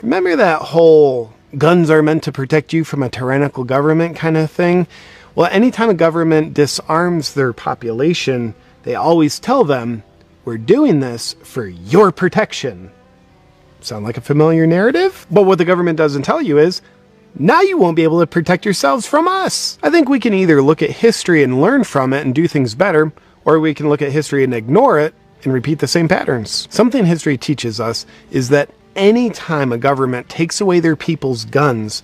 Remember that whole guns are meant to protect you from a tyrannical government kind of thing? Well, anytime a government disarms their population, they always tell them, we're doing this for your protection. Sound like a familiar narrative? But what the government doesn't tell you is, now you won't be able to protect yourselves from us. I think we can either look at history and learn from it and do things better, or we can look at history and ignore it and repeat the same patterns. Something history teaches us is that any time a government takes away their people's guns,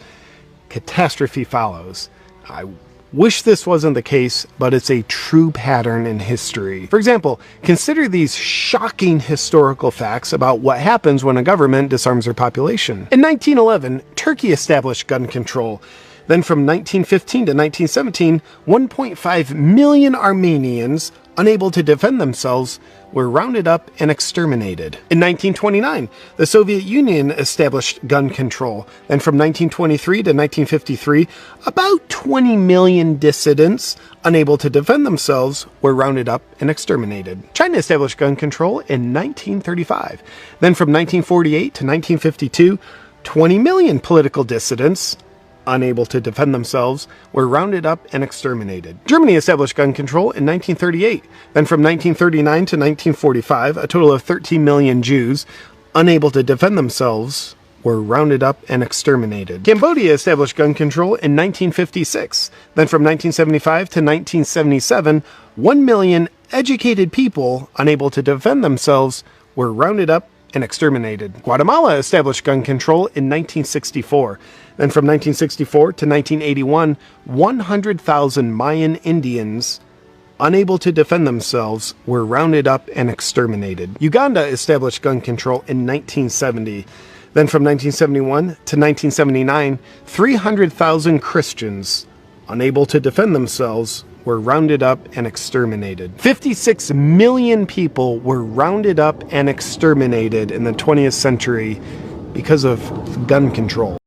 catastrophe follows. I wish this wasn't the case, but it's a true pattern in history. For example, consider these shocking historical facts about what happens when a government disarms their population. In 1911, Turkey established gun control. Then from 1915 to 1917, 1.5 million Armenians, unable to defend themselves, were rounded up and exterminated. In 1929, the Soviet Union established gun control. Then from 1923 to 1953, about 20 million dissidents, unable to defend themselves, were rounded up and exterminated. China established gun control in 1935. Then from 1948 to 1952, 20 million political dissidents, unable to defend themselves, were rounded up and exterminated. Germany established gun control in 1938. Then from 1939 to 1945, a total of 13 million Jews, unable to defend themselves, were rounded up and exterminated. Cambodia established gun control in 1956. Then from 1975 to 1977, 1 million educated people, unable to defend themselves, were rounded up and exterminated. Guatemala established gun control in 1964. Then from 1964 to 1981, 100,000 Mayan Indians, unable to defend themselves, were rounded up and exterminated. Uganda established gun control in 1970. Then from 1971 to 1979, 300,000 Christians, unable to defend themselves, were rounded up and exterminated. 56 million people were rounded up and exterminated in the 20th century because of gun control.